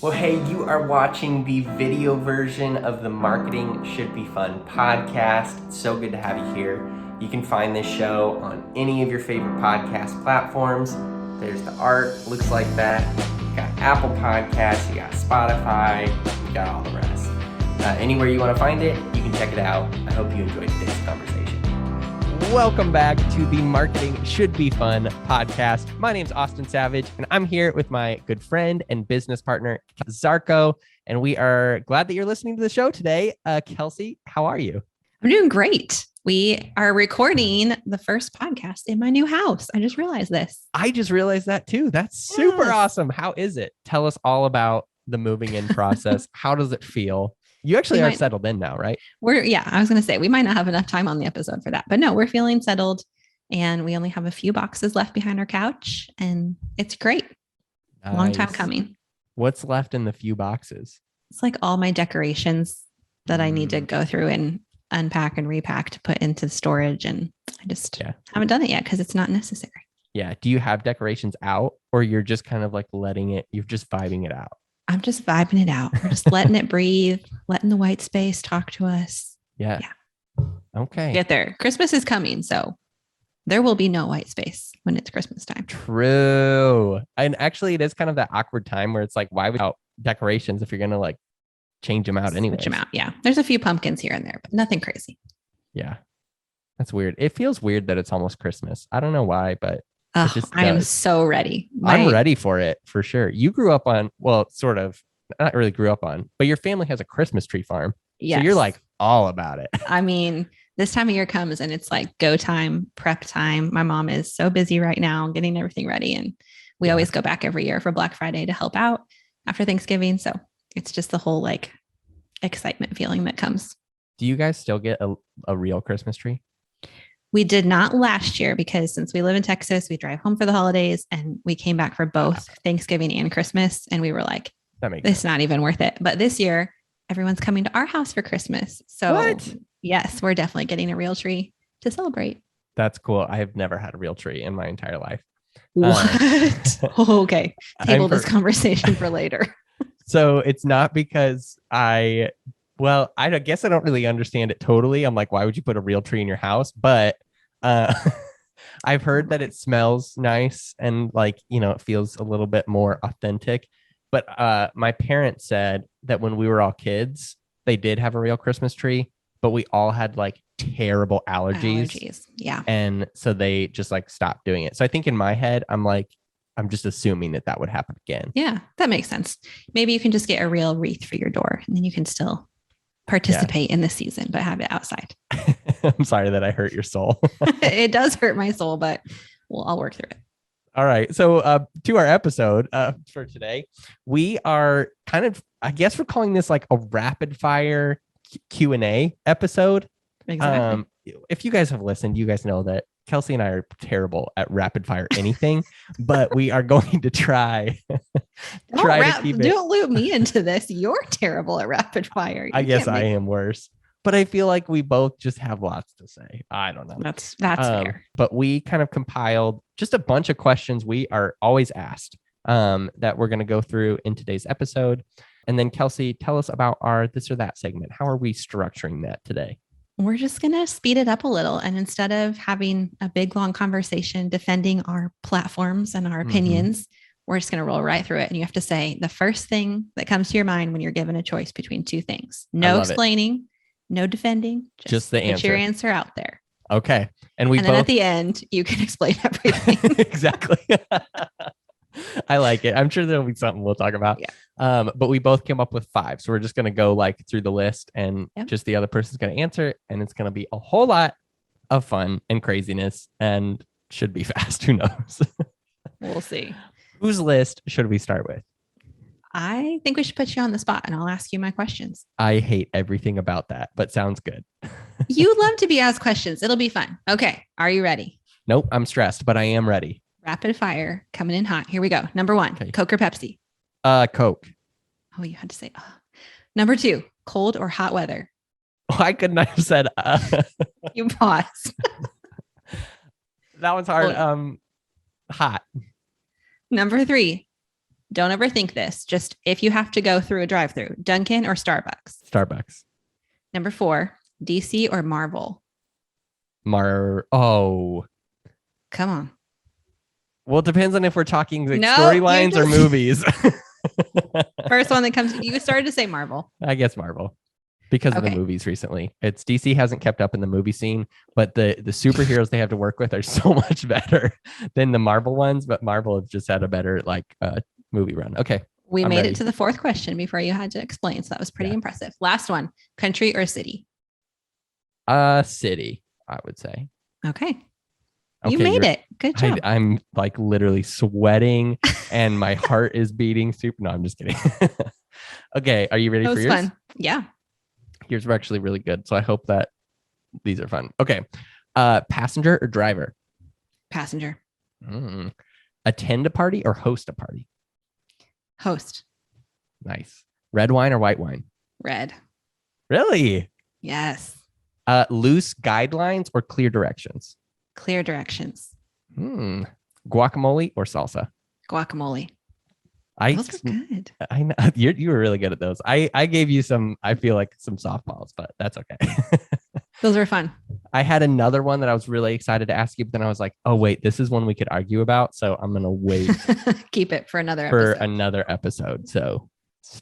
Well, hey, you are watching the video version of the Marketing Should Be Fun podcast. It's so good to have you here. You can find this show on any of your favorite podcast platforms. There's the art, looks like that. You got Apple Podcasts, you got Spotify, you got all the rest. Anywhere you want to find it, you can check it out. I hope you enjoyed today's conversation. Welcome back to the Marketing Should Be Fun podcast. My name's Austin Savage, and I'm here with my good friend and business partner, Zarko, and we are glad that you're listening to the show today. Kelsey, how are you? I'm doing great. We are recording the first podcast in my new house. I just realized this. I just realized that too. That's super awesome. How is it? Tell us all about the moving in process. How does it feel? You actually are settled in now, right? I was going to say we might not have enough time on the episode for that, but no, we're feeling settled and we only have a few boxes left behind our couch and it's great. Nice. Long time coming. What's left in the few boxes? It's like all my decorations that I need to go through and unpack and repack to put into storage. And I just haven't done it yet because it's not necessary. Yeah. Do you have decorations out or you're just kind of like you're just vibing it out? I'm just vibing it out. We're just letting it breathe, letting the white space talk to us. Yeah. Okay. Get there. Christmas is coming. So there will be no white space when it's Christmas time. True. And actually it is kind of that awkward time where it's like, why without decorations if you're going to like change them out anyway? Switch them out. Yeah. There's a few pumpkins here and there, but nothing crazy. Yeah. That's weird. It feels weird that it's almost Christmas. I don't know why, but I am so ready. I'm ready for it for sure. You grew up on, well, sort of, not really grew up on, but your family has a Christmas tree farm. Yes. So you're like all about it. I mean, this time of year comes and it's like go time, prep time. My mom is so busy right now getting everything ready. And we always go back every year for Black Friday to help out after Thanksgiving. So it's just the whole like excitement feeling that comes. Do you guys still get a real Christmas tree? We did not last year because since we live in Texas, we drive home for the holidays and we came back for both Thanksgiving and Christmas. And we were like, it's not even worth it. But this year, everyone's coming to our house for Christmas. So yes, we're definitely getting a real tree to celebrate. That's cool. I have never had a real tree in my entire life. What? Okay. Table this conversation for later. So it's not because I guess I don't really understand it totally. I'm like, why would you put a real tree in your house? But I've heard that it smells nice and like, it feels a little bit more authentic. But my parents said that when we were all kids, they did have a real Christmas tree, but we all had like terrible allergies. Yeah. And so they just like stopped doing it. So I think in my head, I'm just assuming that would happen again. Yeah, that makes sense. Maybe you can just get a real wreath for your door and then you can still participate in the season, but have it outside. I'm sorry that I hurt your soul. It does hurt my soul, but I'll work through it. All right. So to our episode for today, we are I guess we're calling this like a rapid fire Q&A episode. Exactly. If you guys have listened, you guys know that Kelsey and I are terrible at rapid fire anything, but we are going to try to keep it. Don't loop me into this. You're terrible at rapid fire. I guess I am worse, but I feel like we both just have lots to say. I don't know. That's fair. But we kind of compiled just a bunch of questions we are always asked that we're going to go through in today's episode. And then Kelsey, tell us about our this or that segment. How are we structuring that today? We're just going to speed it up a little. And instead of having a big, long conversation defending our platforms and our opinions, we're just going to roll right through it. And you have to say the first thing that comes to your mind when you're given a choice between two things. No explaining, no defending, just the answer. Put your answer out there. Okay. And then at the end, you can explain everything. Exactly. I like it. I'm sure there'll be something we'll talk about. Yeah. But we both came up with 5. So we're just going to go like through the list and just the other person's going to answer. And it's going to be a whole lot of fun and craziness and should be fast. Who knows? We'll see. Whose list should we start with? I think we should put you on the spot and I'll ask you my questions. I hate everything about that, but sounds good. You love to be asked questions. It'll be fun. Okay. Are you ready? Nope. I'm stressed, but I am ready. Rapid fire coming in hot. Here we go. Number 1, Coke or Pepsi? Coke. Oh, you had to say. Number 2, cold or hot weather? I couldn't have said. You paused. That one's hard. Hot. Number 3, Don't overthink this. Just if you have to go through a drive-through, Dunkin' or Starbucks? Starbucks. Number 4, DC or Marvel? Oh. Come on. Well, it depends on if we're talking like storylines or movies. First one that comes, you started to say Marvel. I guess Marvel. Because of the movies recently. It's DC hasn't kept up in the movie scene, but the superheroes they have to work with are so much better than the Marvel ones, but Marvel has just had a better movie run. Okay. We made it to the 4th question before you had to explain. So that was pretty impressive. Last one, country or city? City, I would say. Okay. You made it. Good job. I'm like literally sweating and my heart is beating super. No, I'm just kidding. Okay. Are you ready for yours? Fun. Yeah. Yours were actually really good. So I hope that these are fun. Okay. Passenger or driver? Passenger. Attend a party or host a party? Host. Nice. Red wine or white wine? Red. Really? Yes. Loose guidelines or clear directions? Clear directions. Guacamole or salsa? Guacamole. Those are good. I know you were really good at those. I gave you some, I feel like some softballs, but that's okay. Those were fun. I had another one that I was really excited to ask you, but then I was like, oh wait, this is one we could argue about. So I'm going to wait. Keep it for another episode. So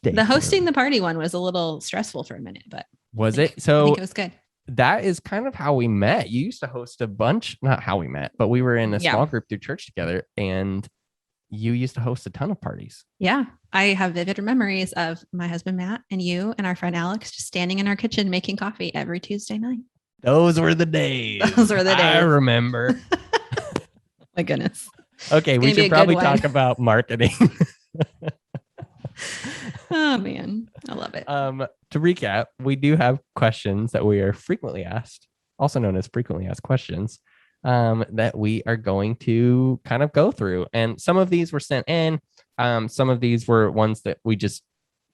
the hosting the party one was a little stressful for a minute, but was it? So I think it was good. That is kind of how we met. You used to host a bunch, not how we met, but we were in a small group through church together, and you used to host a ton of parties. Yeah. I have vivid memories of my husband, Matt, and you and our friend Alex just standing in our kitchen making coffee every Tuesday night. Those were the days. I remember. My goodness. Okay. We should probably talk about marketing. Oh man. I love it. To recap, we do have questions that we are frequently asked, also known as frequently asked questions, that we are going to kind of go through. And some of these were sent in. Some of these were ones that we just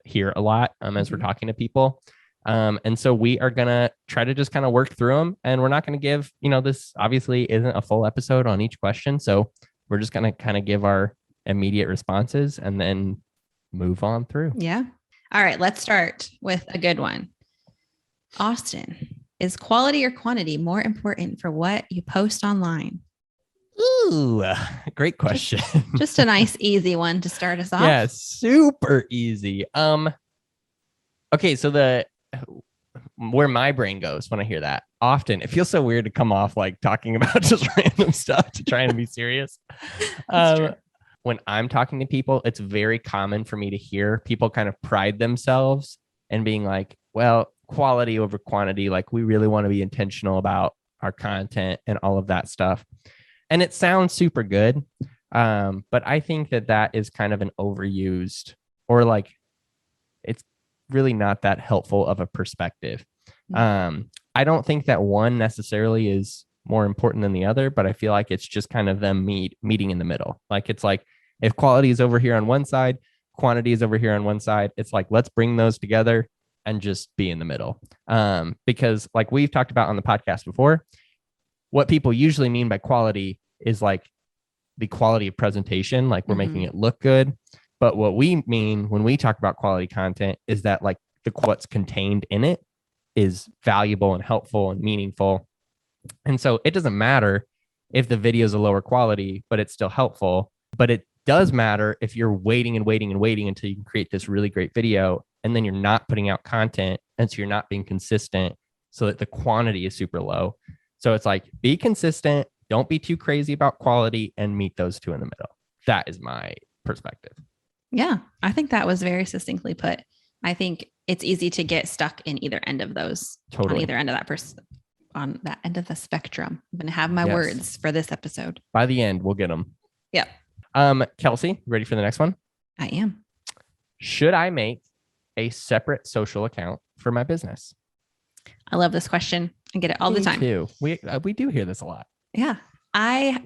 hear a lot as we're talking to people. And so we are going to try to just kind of work through them. And we're not going to give, this obviously isn't a full episode on each question. So we're just going to kind of give our immediate responses and then move on through. Yeah. All right. Let's start with a good one. Austin, is quality or quantity more important for what you post online? Ooh, great question. Just a nice, easy one to start us off. Yeah, super easy. Okay, so where my brain goes when I hear that, often it feels so weird to come off like talking about just random stuff to try and be serious. When I'm talking to people, it's very common for me to hear people kind of pride themselves and being like, well, quality over quantity. Like we really want to be intentional about our content and all of that stuff. And it sounds super good. But I think that is kind of an overused, or like, it's really not that helpful of a perspective. I don't think that one necessarily is more important than the other, but I feel like it's just kind of them meeting in the middle. Like, it's like, if quality is over here on one side, quantity is over here on one side, it's like, let's bring those together and just be in the middle. Because like we've talked about on the podcast before, what people usually mean by quality is like the quality of presentation, like we're making it look good. But what we mean when we talk about quality content is that like what's contained in it is valuable and helpful and meaningful. And so it doesn't matter if the video is a lower quality, but it's still helpful. But it does matter if you're waiting until you can create this really great video, and then you're not putting out content, and so you're not being consistent, so that the quantity is super low. So it's like, be consistent, don't be too crazy about quality, and meet those two in the middle. That is my perspective. Yeah, I think that was very succinctly put. I think it's easy to get stuck in either end of those. Totally. On either end of on that end of the spectrum. I'm going to have my words for this episode. By the end, we'll get them. Yep. Kelsey, ready for the next one? I am. Should I make a separate social account for my business? I love this question. I get it all the time. Too. We do hear this a lot. Yeah. I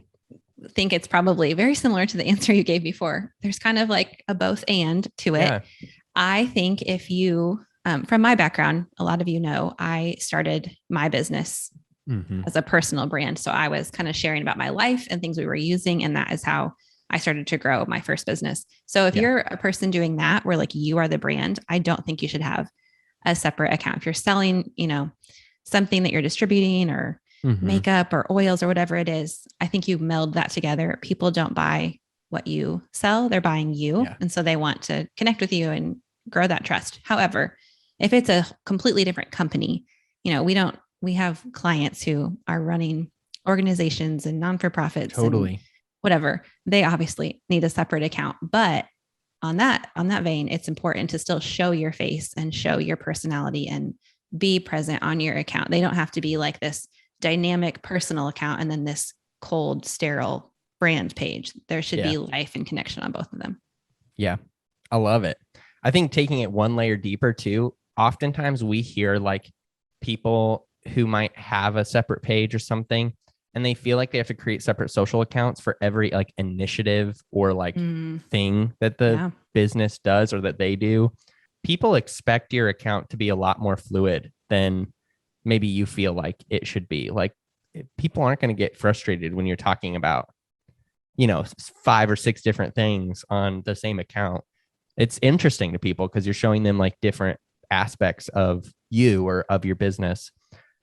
think it's probably very similar to the answer you gave before. There's kind of like a both and to it. Yeah. I think if you, from my background, a lot of you know, I started my business as a personal brand. So I was kind of sharing about my life and things we were using. And that is how I started to grow my first business. So if you're a person doing that, where like you are the brand, I don't think you should have a separate account. If you're selling, something that you're distributing or makeup or oils or whatever it is, I think you meld that together. People don't buy what you sell, they're buying you. Yeah. And so they want to connect with you and grow that trust. However, if it's a completely different company, we have clients who are running organizations and non-for-profits and whatever. They obviously need a separate account, but on that vein, it's important to still show your face and show your personality and be present on your account. They don't have to be like this dynamic personal account and then this cold, sterile brand page. There should be life and connection on both of them. Yeah, I love it. I think taking it one layer deeper too, oftentimes we hear like people who might have a separate page or something, and they feel like they have to create separate social accounts for every like initiative or like thing that the business does or that they do. People expect your account to be a lot more fluid than maybe you feel like it should be. Like people aren't going to get frustrated when you're talking about, 5 or 6 different things on the same account. It's interesting to people because you're showing them like different aspects of you or of your business.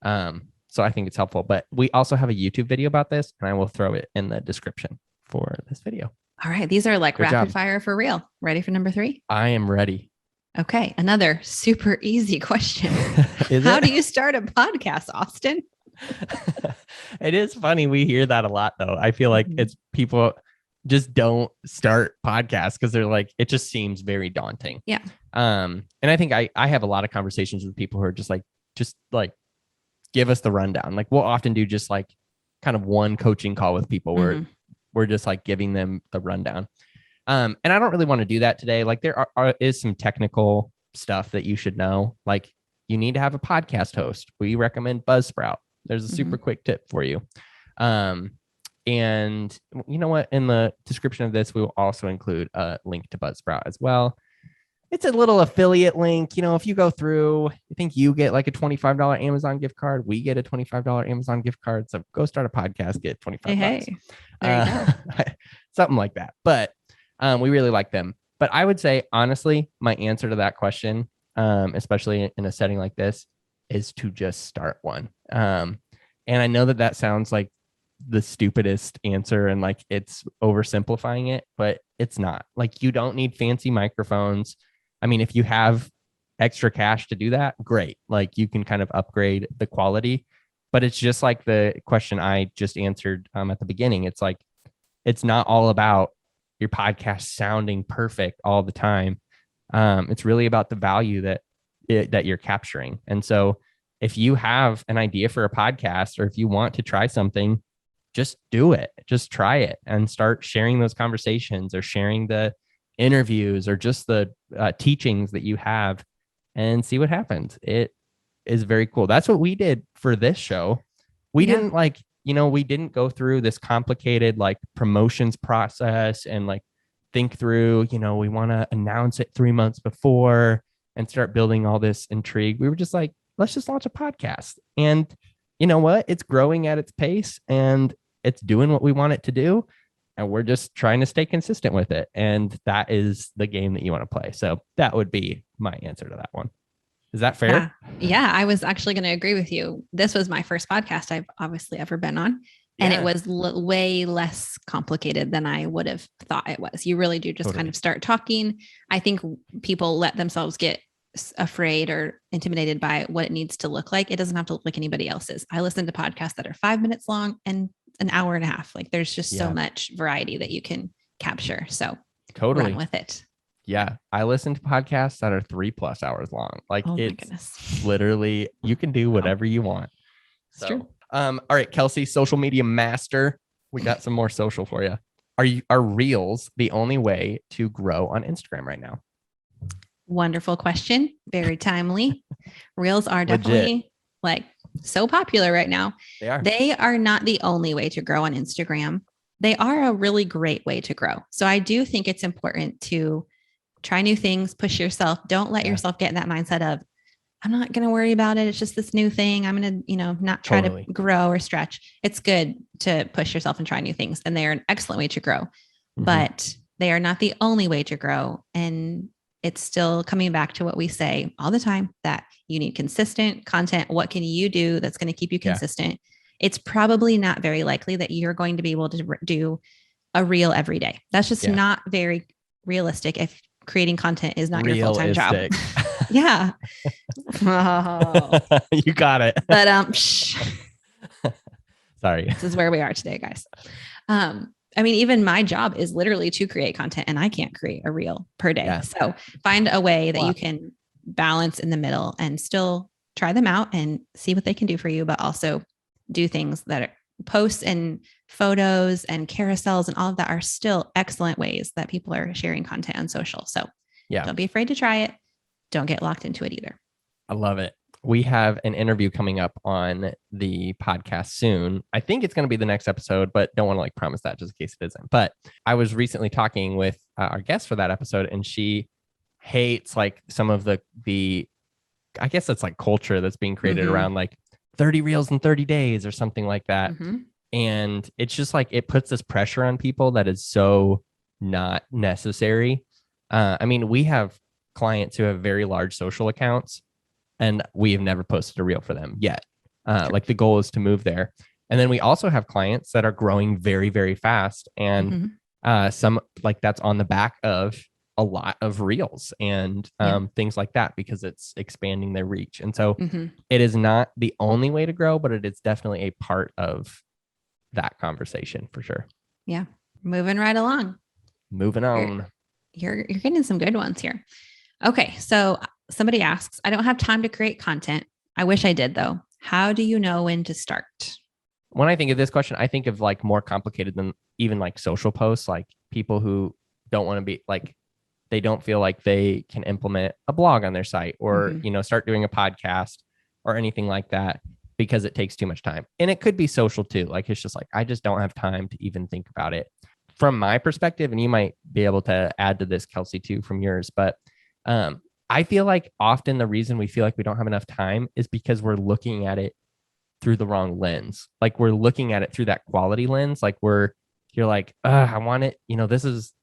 So I think it's helpful, but we also have a YouTube video about this and I will throw it in the description for this video. All right. These are like Good rapid job. Fire for real. Ready for number 3? I am ready. Okay. Another super easy question. How do you start a podcast, Austin? It is funny. We hear that a lot though. I feel like it's people just don't start podcasts because they're like, it just seems very daunting. Yeah. And I think I have a lot of conversations with people who are just like, give us the rundown. Like we'll often do just like kind of one coaching call with people where we're just like giving them the rundown. And I don't really want to do that today. Like there is some technical stuff that you should know. Like you need to have a podcast host. We recommend Buzzsprout. There's a super quick tip for you. And you know what? In the description of this, we will also include a link to Buzzsprout as well. It's a little affiliate link. If you go through, I think you get like a $25 Amazon gift card. We get a $25 Amazon gift card. So go start a podcast, get 25 bucks. There you go. Something like that. But we really like them. But I would say, honestly, my answer to that question, especially in a setting like this, is to just start one. And I know that sounds like the stupidest answer and like it's oversimplifying it, but it's not. Like you don't need fancy microphones. I mean, if you have extra cash to do that, great. Like you can kind of upgrade the quality, but it's just like the question I just answered at the beginning. It's like, it's not all about your podcast sounding perfect all the time. It's really about the value that you're capturing. And so if you have an idea for a podcast or if you want to try something, just do it. Just try it and start sharing those conversations or sharing the interviews or just the teachings that you have and see what happens. It is very cool. That's what we did for this show. We didn't we didn't go through this complicated like promotions process and like think through, we want to announce it 3 months before and start building all this intrigue. We were just like, let's just launch a podcast. And you know what? It's growing at its pace and it's doing what we want it to do. And we're just trying to stay consistent with it. And that is the game that you want to play. So that would be my answer to that one. Is that fair? Yeah, I was actually going to agree with you. This was my first podcast I've obviously ever been on. And it was way less complicated than I would have thought it was. You really do just kind of start talking. I think people let themselves get afraid or intimidated by what it needs to look like. It doesn't have to look like anybody else's. I listen to podcasts that are 5 minutes long and an hour and a half. Like there's just so much variety that you can capture. So run with it. Yeah. I listen to podcasts that are 3+ hours long. Like it's literally, you can do whatever you want. It's true. All right, Kelsey, social media master. We got some more social for you. Are Reels the only way to grow on Instagram right now? Wonderful question. Very timely. Reels are definitely like so popular right now. They are not the only way to grow on Instagram. They are a really great way to grow. So I do think it's important to try new things, push yourself. Don't let yourself get in that mindset of, I'm not going to worry about it. It's just this new thing. I'm going to, not try to grow or stretch. It's good to push yourself and try new things. And they are an excellent way to grow. but they are not the only way to grow. And it's still coming back to what we say all the time, that you need consistent content. What can you do that's going to keep you consistent? Yeah. It's probably not very likely that you're going to be able to do a reel every day. That's just not very realistic if creating content is not your full-time job. Yeah. Oh. You got it. But sorry. This is where we are today, guys. I mean, even my job is literally to create content, and I can't create a reel per day. Yeah. So find a way that you can balance in the middle and still try them out and see what they can do for you, but also do things that are posts and photos and carousels and all of that are still excellent ways that people are sharing content on social. So don't be afraid to try it. Don't get locked into it either. I love it. We have an interview coming up on the podcast soon. I think it's going to be the next episode, but don't want to promise that just in case it isn't. But I was recently talking with our guest for that episode, and she hates some of the I guess it's culture that's being created around 30 reels in 30 days or something like that. And it's just it puts this pressure on people that is so not necessary. I mean, we have clients who have very large social accounts, and we have never posted a reel for them yet. The goal is to move there. And then we also have clients that are growing very, very fast. And some that's on the back of a lot of reels and things like that, because it's expanding their reach. And so it is not the only way to grow, but it is definitely a part of that conversation for sure. Yeah. Moving right along. Moving on. You're getting some good ones here. Okay. So somebody asks, I don't have time to create content. I wish I did though. How do you know when to start? When I think of this question, I think of more complicated than even social posts, people who don't want to be they don't feel like they can implement a blog on their site or, start doing a podcast or anything like that because it takes too much time. And it could be social too. It's just I just don't have time to even think about it. From my perspective, and you might be able to add to this, Kelsey, too, from yours, but I feel often the reason we feel we don't have enough time is because we're looking at it through the wrong lens. We're looking at it through that quality lens. You're I want it,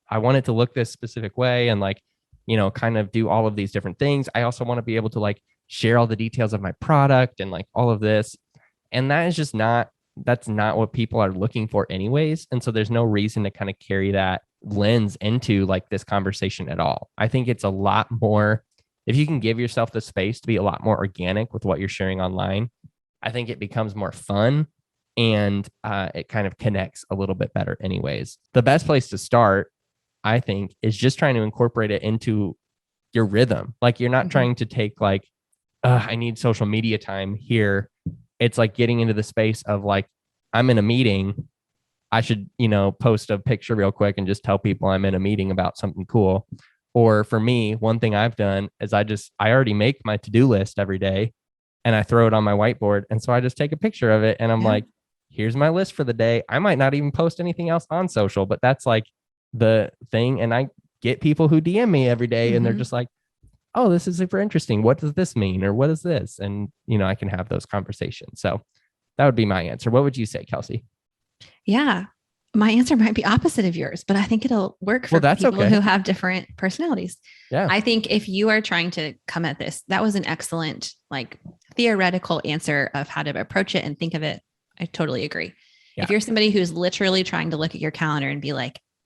I want it to look this specific way and kind of do all of these different things. I also want to be able to share all the details of my product and all of this. And that is just that's not what people are looking for anyways. And so there's no reason to kind of carry that lens into this conversation at all. I think it's a lot more, if you can give yourself the space to be a lot more organic with what you're sharing online, I think it becomes more fun and it kind of connects a little bit better anyways. The best place to start, I think, is just trying to incorporate it into your rhythm. You're not trying to take I need social media time here. It's getting into the space of I'm in a meeting. I should, post a picture real quick and just tell people I'm in a meeting about something cool. Or for me, one thing I've done is I already make my to-do list every day and I throw it on my whiteboard. And so I just take a picture of it and I'm here's my list for the day. I might not even post anything else on social, but that's the thing. And I get people who DM me every day and they're just oh, this is super interesting. What does this mean? Or what is this? And, I can have those conversations. So that would be my answer. What would you say, Kelsey? Yeah. My answer might be opposite of yours, but I think it'll work for people who have different personalities. Yeah. I think if you are trying to come at this, that was an excellent, theoretical answer of how to approach it and think of it. I totally agree. Yeah. If you're somebody who's literally trying to look at your calendar and be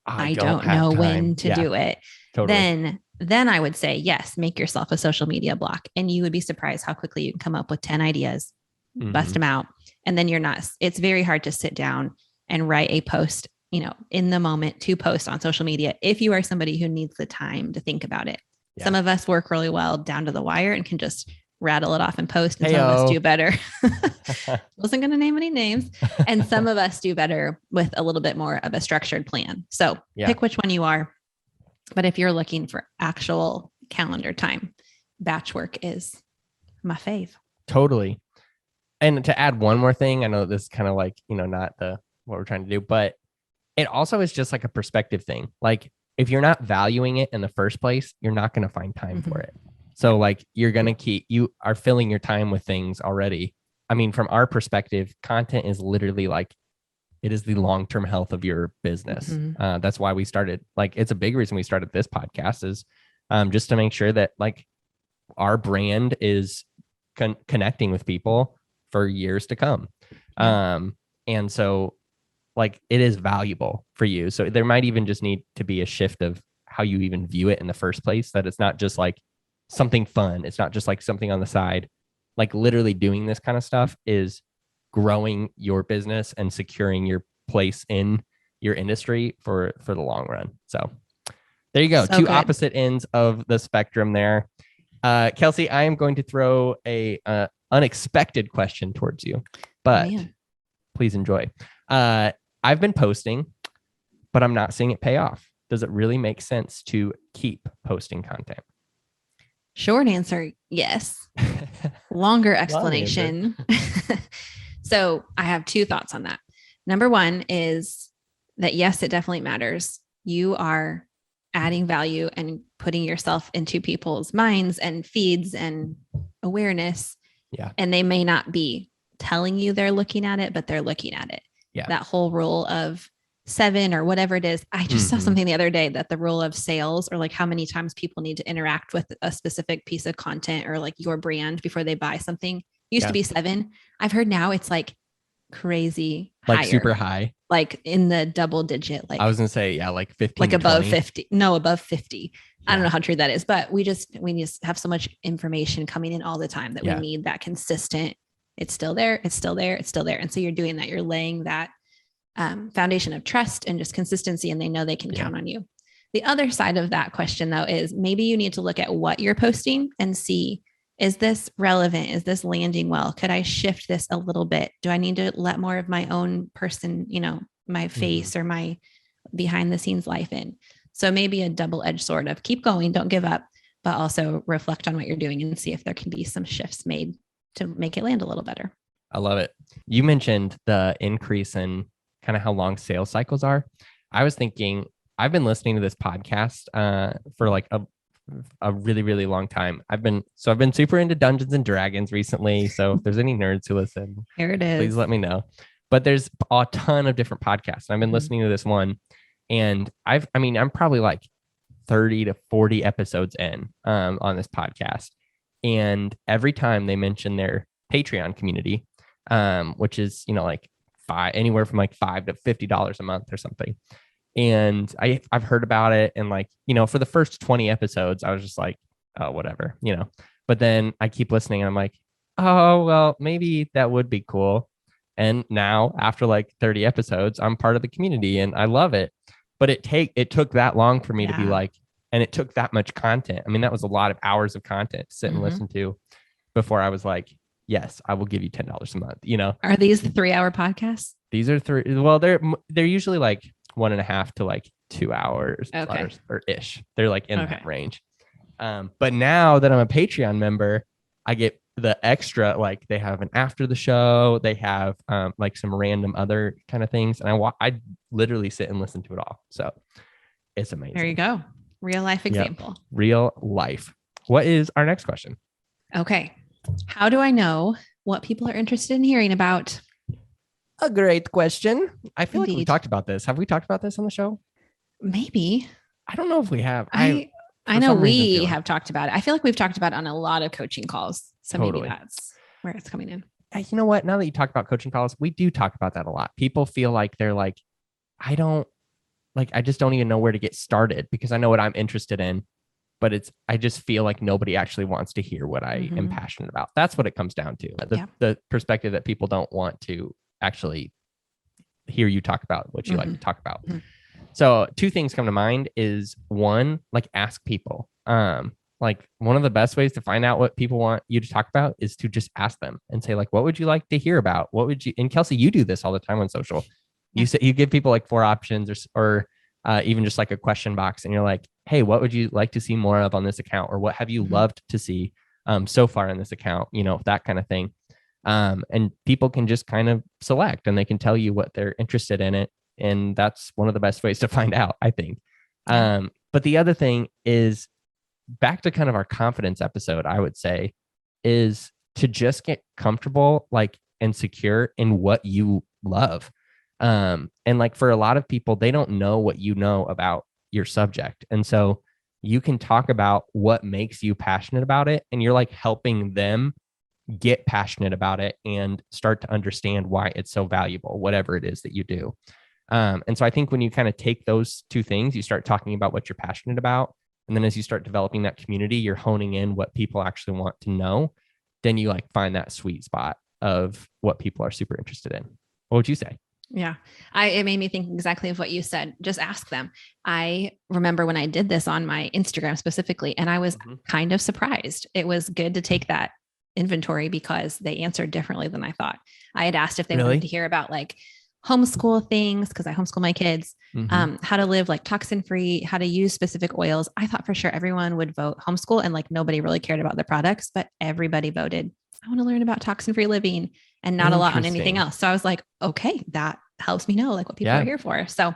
I don't know when to do it, totally. Then I would say, yes, make yourself a social media block. And you would be surprised how quickly you can come up with 10 ideas, bust them out. And then it's very hard to sit down and write a post, in the moment to post on social media if you are somebody who needs the time to think about it. Yeah. Some of us work really well down to the wire and can just rattle it off and post. And some of us do better. Wasn't going to name any names. And some of us do better with a little bit more of a structured plan. So pick which one you are. But if you're looking for actual calendar time, batch work is my fave. Totally. And to add one more thing, I know this is kind of not what we're trying to do, but it also is just a perspective thing. If you're not valuing it in the first place, you're not going to find time for it. So you're going to you are filling your time with things already. I mean, from our perspective, content is literally It is the long-term health of your business. That's why we started, like, it's a big reason we started this podcast is just to make sure that like our brand is connecting with people for years to come. And so like it is valuable for you. So there might even just need to be a shift of how you even view it in the first place, that it's not just like something fun. It's not just like something on the side. Like literally doing this kind of stuff is growing your business and securing your place in your industry for the long run. So there you go. So two good. Opposite ends of the spectrum there. Kelsey, I am going to throw a unexpected question towards you, but please enjoy. I've been posting, but I'm not seeing it pay off. Does it really make sense to keep posting content? Short answer, yes. Longer explanation. So I have two thoughts on that. Number one is that, yes, it definitely matters. You are adding value and putting yourself into people's minds and feeds and awareness. Yeah. And they may not be telling you they're looking at it, but they're looking at it. Yeah. That whole rule of 7 or whatever it is. I just saw something the other day that the rule of sales, or like how many times people need to interact with a specific piece of content or like your brand before they buy something, used to be 7. I've heard now it's like crazy, like higher, super high, like in the double digit. Like I was gonna say, like 15, like above 20. 50. No, above 50. Yeah. I don't know how true that is, but we just have so much information coming in all the time that we need that consistent. It's still there. It's still there. It's still there. And so you're doing that. You're laying that foundation of trust and just consistency, and they know they can count on you. The other side of that question, though, is maybe you need to look at what you're posting and see, is this relevant? Is this landing well? Could I shift this a little bit? Do I need to let more of my own person, my face or my behind the scenes life in? So maybe a double-edged sword of keep going, don't give up, but also reflect on what you're doing and see if there can be some shifts made to make it land a little better. I love it. You mentioned the increase in kind of how long sales cycles are. I was thinking, I've been listening to this podcast for like a really, really long time. I've been super into Dungeons and Dragons recently. So if there's any nerds who listen, here it is. Please let me know. But there's a ton of different podcasts. I've been listening to this one, and I'm probably like 30 to 40 episodes in on this podcast. And every time they mention their Patreon community, which is, like anywhere from like $5 to $50 a month or something. And I've heard about it. And like, for the first 20 episodes, I was just like, oh, whatever, but then I keep listening and I'm like, oh, well, maybe that would be cool. And now after like 30 episodes, I'm part of the community and I love it. But it took that long for me to be like, and it took that much content. I mean, that was a lot of hours of content to sit and listen to before I was like, yes, I will give you $10 a month, Are these 3-hour podcasts? These are 3. Well, they're usually like 1.5 to like 2 hours or ish. They're like in that range. But now that I'm a Patreon member, I get the extra, like they have an after the show, they have like some random other kind of things. And I literally sit and listen to it all. So it's amazing. There you go. Real life example. Yep. Real life. What is our next question? Okay. How do I know what people are interested in hearing about? A great question. I feel like we talked about this. Have we talked about this on the show? Maybe. I don't know if we have. I know we have talked about it. I feel like we've talked about it on a lot of coaching calls. So maybe that's where it's coming in. You know what? Now that you talk about coaching calls, we do talk about that a lot. People feel like they're like, I just don't even know where to get started because I know what I'm interested in, but I just feel like nobody actually wants to hear what I am passionate about. That's what it comes down to. The perspective that people don't want to actually hear you talk about what you like to talk about. So 2 things come to mind is, one, like ask people. Like one of the best ways to find out what people want you to talk about is to just ask them and say, like, what would you like to hear about? What would you, and Kelsey, you do this all the time on social. You say, you give people like 4 options or even just like a question box. And you're like, hey, what would you like to see more of on this account? Or what have you loved to see so far in this account? That kind of thing. And people can just kind of select and they can tell you what they're interested in it. And that's one of the best ways to find out, I think. But the other thing is, back to kind of our confidence episode, I would say, is to just get comfortable, like, and secure in what you love. And like for a lot of people, they don't know what you know about your subject. And so you can talk about what makes you passionate about it. And you're like helping them get passionate about it and start to understand why it's so valuable, whatever it is that you do. And so I think when you kind of take those two things, you start talking about what you're passionate about. And then as you start developing that community, you're honing in what people actually want to know. Then you like find that sweet spot of what people are super interested in. What would you say? Yeah. It made me think exactly of what you said. Just ask them. I remember when I did this on my Instagram specifically, and I was kind of surprised. It was good to take that inventory because they answered differently than I thought. I had asked if they wanted to hear about like homeschool things, because I homeschool my kids, how to live like toxin free, how to use specific oils. I thought for sure everyone would vote homeschool and like nobody really cared about the products, but everybody voted, I want to learn about toxin free living, and not a lot on anything else. So I was like, okay, that helps me know like what people are here for. So,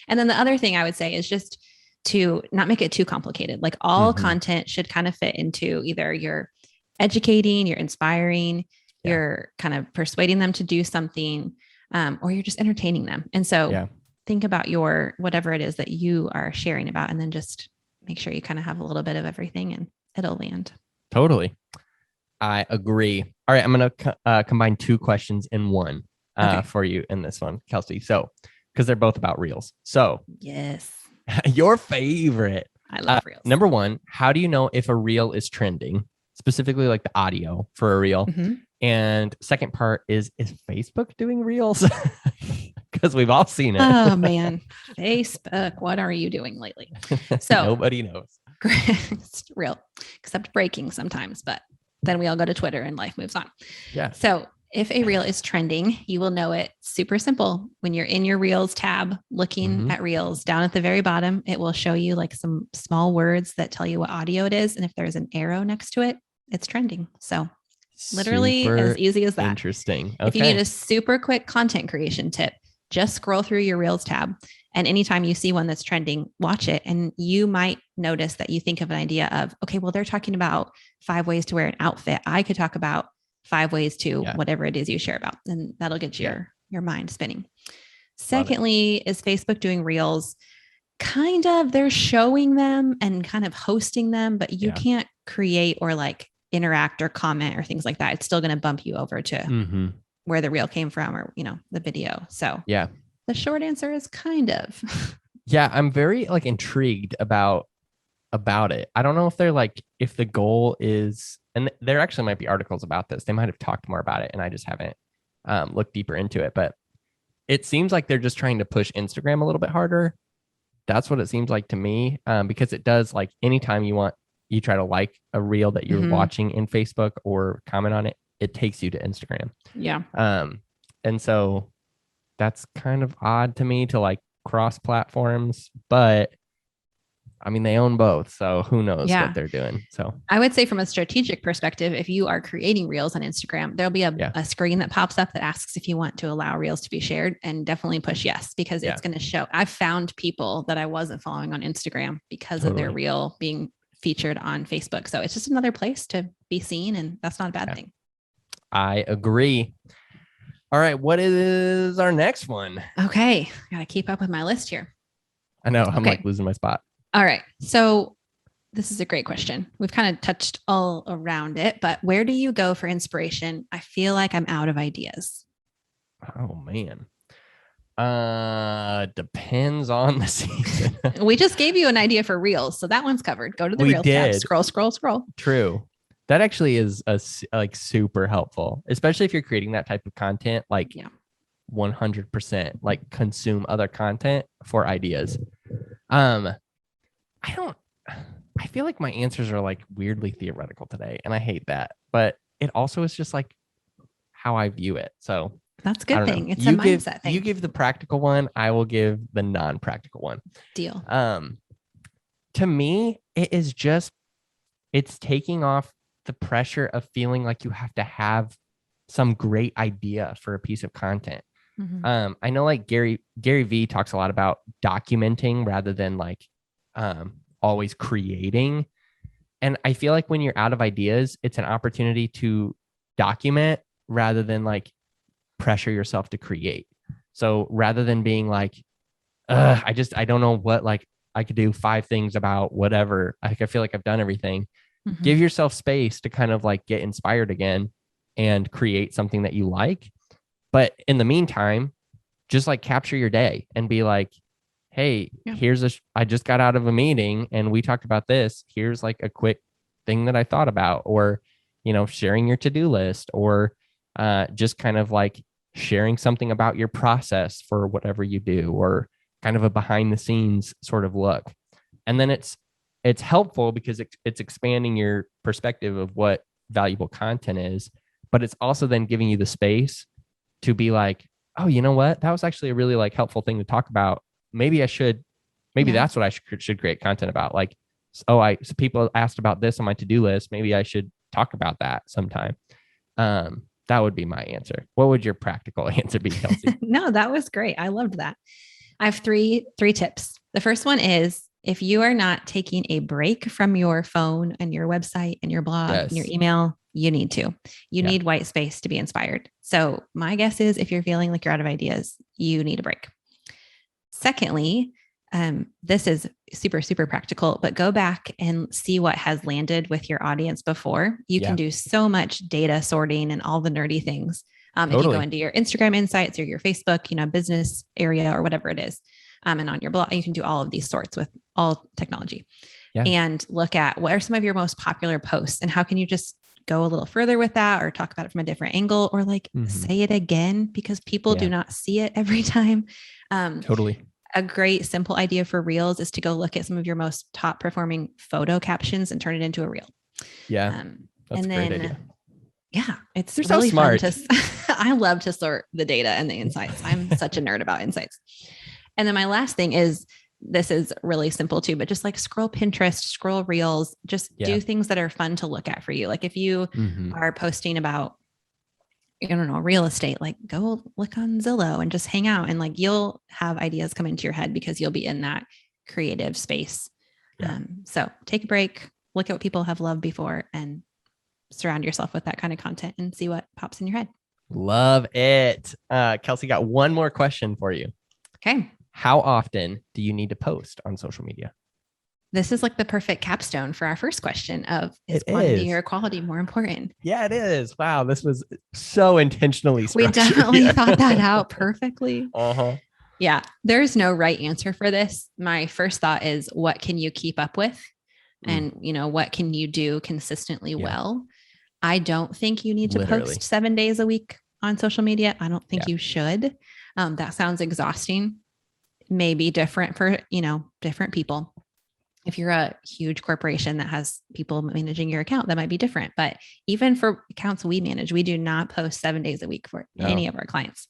and then the other thing I would say is just to not make it too complicated. Like all content should kind of fit into either you're educating, you're inspiring, you're kind of persuading them to do something, or you're just entertaining them. And so think about your, whatever it is that you are sharing about, and then just make sure you kind of have a little bit of everything and it'll land. Totally. I agree. All right. I'm going to combine two questions in one for you in this one, Kelsey. So, because they're both about reels. So, yes, your favorite. I love reels. Number one, how do you know if a reel is trending? Specifically, like the audio for a reel. And second part is Facebook doing reels? Because we've all seen it. Oh, man. Facebook, what are you doing lately? So nobody knows. It's real, except breaking sometimes, but then we all go to Twitter and life moves on. Yeah. So if a reel is trending, you will know it super simple. When you're in your reels tab, looking at reels, down at the very bottom, it will show you like some small words that tell you what audio it is. And if there's an arrow next to it, it's trending. So literally super as easy as that. Interesting. Okay. If you need a super quick content creation tip, just scroll through your reels tab. And anytime you see one that's trending, watch it. And you might notice that you think of an idea of, okay, well, they're talking about 5 ways to wear an outfit. I could talk about 5 ways to whatever it is you share about. And that'll get your mind spinning. Secondly, is Facebook doing reels? Kind of, they're showing them and kind of hosting them, but you can't create or like interact or comment or things like that. It's still going to bump you over to where the reel came from, or, you know, the video. So the short answer is kind of. Yeah. I'm very like intrigued about it. I don't know if they're like, if the goal is, and there actually might be articles about this. They might have talked more about it and I just haven't looked deeper into it, but it seems like they're just trying to push Instagram a little bit harder. That's what it seems like to me, because it does, like, anytime you try to like a reel that you're watching in Facebook or comment on it, it takes you to Instagram. Yeah. And so that's kind of odd to me to like cross platforms, but I mean, they own both. So who knows what they're doing. So I would say from a strategic perspective, if you are creating reels on Instagram, there'll be a screen that pops up that asks if you want to allow reels to be shared, and definitely push yes, because it's going to show. I've found people that I wasn't following on Instagram because of their reel being featured on Facebook. So it's just another place to be seen, and that's not a bad thing. I agree. All right. What is our next one? Okay. Got to keep up with my list here. I know. I'm like losing my spot. All right. So this is a great question. We've kind of touched all around it, but where do you go for inspiration? I feel like I'm out of ideas. Oh, man. Depends on the season. We just gave you an idea for reels, so that one's covered. Go to the reels tab, scroll. True. That actually is like super helpful, especially if you're creating that type of content. Like 100%, like consume other content for ideas. I feel like my answers are like weirdly theoretical today, and I hate that. But it also is just like how I view it. So that's a good thing. It's a mindset thing. You give the practical one, I will give the non-practical one. Deal. To me, it's taking off the pressure of feeling like you have to have some great idea for a piece of content. I know like Gary V talks a lot about documenting rather than like always creating. And I feel like when you're out of ideas, it's an opportunity to document rather than like pressure yourself to create. So rather than being like, I don't know what, like I could do 5 things about whatever. I feel like I've done everything. Give yourself space to kind of like get inspired again and create something that you like. But in the meantime, just like capture your day and be like, hey, I just got out of a meeting and we talked about this. Here's like a quick thing that I thought about, or, sharing your to-do list, or just kind of like sharing something about your process for whatever you do, or kind of a behind the scenes sort of look. And then it's helpful because it's expanding your perspective of what valuable content is, but it's also then giving you the space to be like, oh, you know what? That was actually a really like helpful thing to talk about. Maybe that's what I should create content about. Like, so people asked about this on my to-do list. Maybe I should talk about that sometime. That would be my answer. What would your practical answer be, Kelsey? No, that was great. I loved that. I have three tips. The first one is, if you are not taking a break from your phone and your website and your blog and your email, you need to. You need white space to be inspired. So my guess is, if you're feeling like you're out of ideas, you need a break. Secondly, this is super, super practical, but go back and see what has landed with your audience before. You can do so much data sorting and all the nerdy things. If you go into your Instagram insights or your Facebook, business area or whatever it is, and on your blog, you can do all of these sorts with all technology and look at what are some of your most popular posts and how can you just go a little further with that, or talk about it from a different angle, or like say it again, because people do not see it every time. A great simple idea for reels is to go look at some of your most top performing photo captions and turn it into a reel. That's a great idea. Yeah, it's You're really so smart. fun I love to sort the data and the insights. I'm such a nerd about insights. And then my last thing is, this is really simple too, but just like scroll Pinterest, scroll reels, just do things that are fun to look at for you. Like if you are posting about, real estate, like go look on Zillow and just hang out, and like you'll have ideas come into your head because you'll be in that creative space. So take a break, look at what people have loved before, and surround yourself with that kind of content and see what pops in your head. Love it. Kelsey, got one more question for you. Okay. How often do you need to post on social media? This is like the perfect capstone for our first question of, is quantity or quality more important? Yeah, it is. Wow. This was so intentionally structured. We definitely thought that out perfectly. Yeah. There's no right answer for this. My first thought is, what can you keep up with? And, what can you do consistently well? I don't think you need to post 7 days a week on social media. I don't think you should. That sounds exhausting. Maybe different for, different people. If you're a huge corporation that has people managing your account, that might be different. But even for accounts we manage, we do not post 7 days a week for any of our clients.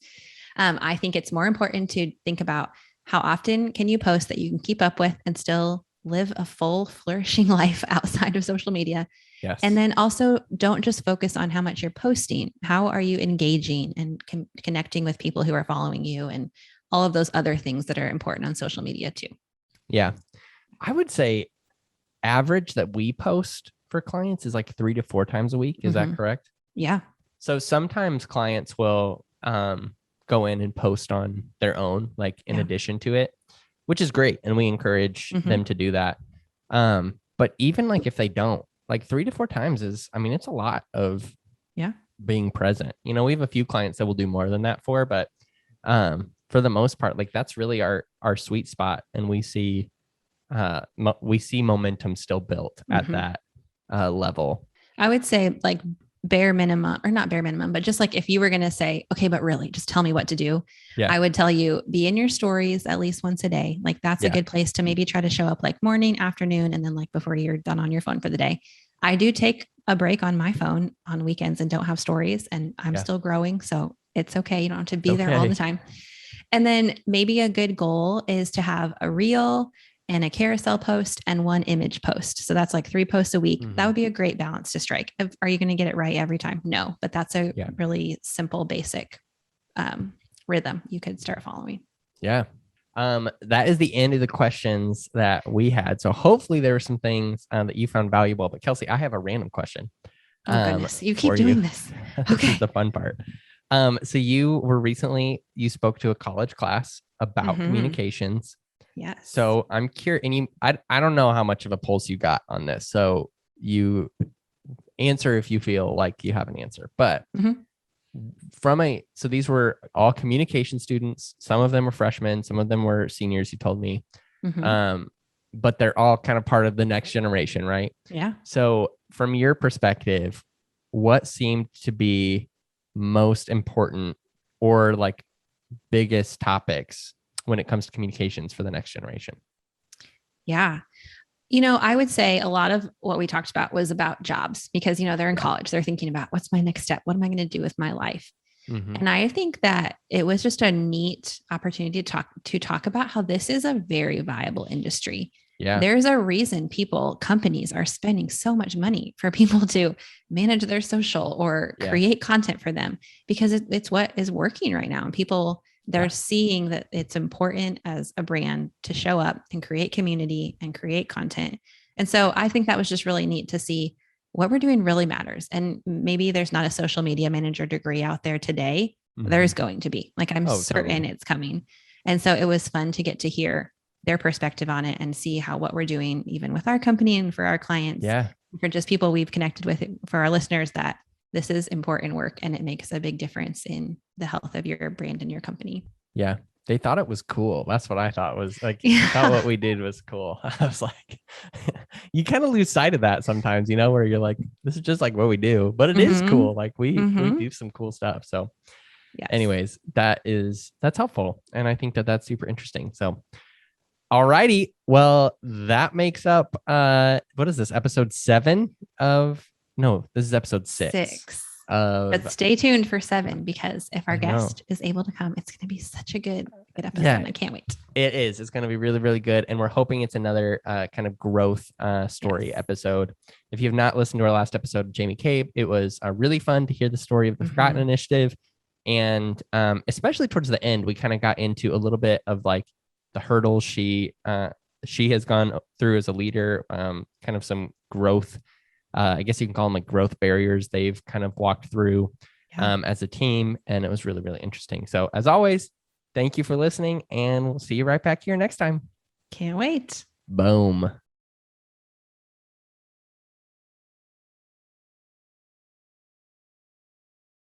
I think it's more important to think about, how often can you post that you can keep up with and still live a full, flourishing life outside of social media. Yes. And then also, don't just focus on how much you're posting. How are you engaging and connecting with people who are following you, and all of those other things that are important on social media too. Yeah. I would say average that we post for clients is like 3 to 4 times a week. Is that correct? Yeah. So sometimes clients will go in and post on their own, like in addition to it, which is great. And we encourage them to do that. But even like if they don't, like 3 to 4 times is, it's a lot of being present. We have a few clients that will do more than that for, but for the most part, like that's really our sweet spot. And we see momentum still built at that level. I would say like bare minimum, or not bare minimum, but just like if you were going to say, okay, but really just tell me what to do. I would tell you, be in your stories at least once a day. Like that's a good place to maybe try to show up, like morning, afternoon, and then like before you're done on your phone for the day. I do take a break on my phone on weekends and don't have stories, and I'm still growing. So it's okay. You don't have to be there all the time. And then maybe a good goal is to have a reel and a carousel post and 1 image post. So that's like 3 posts a week. That would be a great balance to strike. Are you going to get it right every time? No, but that's a really simple, basic rhythm you could start following. Yeah. That is the end of the questions that we had. So hopefully there were some things that you found valuable. But Kelsey, I have a random question. Oh goodness, you keep doing this. This is the fun part. So you spoke to a college class about communications. Yes. So I'm curious, and I don't know how much of a pulse you got on this. So you answer if you feel like you have an answer. But so these were all communication students. Some of them were freshmen, some of them were seniors, you told me. But they're all kind of part of the next generation, right? Yeah. So from your perspective, what seemed to be most important or like biggest topics when it comes to communications for the next generation? Yeah. I would say a lot of what we talked about was about jobs because, they're in college. They're thinking about what's my next step? What am I going to do with my life? And I think that it was just a neat opportunity to talk about how this is a very viable industry. Yeah. There's a reason companies are spending so much money for people to manage their social or create content for them because it's what is working right now. And they're seeing that it's important as a brand to show up and create community and create content. And so I think that was just really neat to see what we're doing really matters. And maybe there's not a social media manager degree out there today. There's going to be, like, I'm certain it's coming. And so it was fun to get to hear their perspective on it and see how what we're doing, even with our company and for our clients, for just people we've connected with, for our listeners, that this is important work and it makes a big difference in the health of your brand and your company. Yeah. They thought it was cool. That's what I thought was like, I thought what we did was cool. I was like, you kind of lose sight of that sometimes, where you're like, this is just like what we do, but it is cool. Like we do some cool stuff. So anyways, that's helpful. And I think that that's super interesting. So, all righty. Well, that makes up, what is this? Episode 7 no, this is episode 6. But stay tuned for 7 because if our guest is able to come, it's going to be such a good episode. Yeah, I can't wait. It is. It's going to be really, really good. And we're hoping it's another kind of growth story episode. If you have not listened to our last episode of Jamie Cabe, it was really fun to hear the story of the Forgotten Initiative. And especially towards the end, we kind of got into a little bit of like the hurdles she has gone through as a leader, kind of some growth. I guess you can call them like growth barriers they've kind of walked through as a team. And it was really, really interesting. So as always, thank you for listening and we'll see you right back here next time. Can't wait. Boom.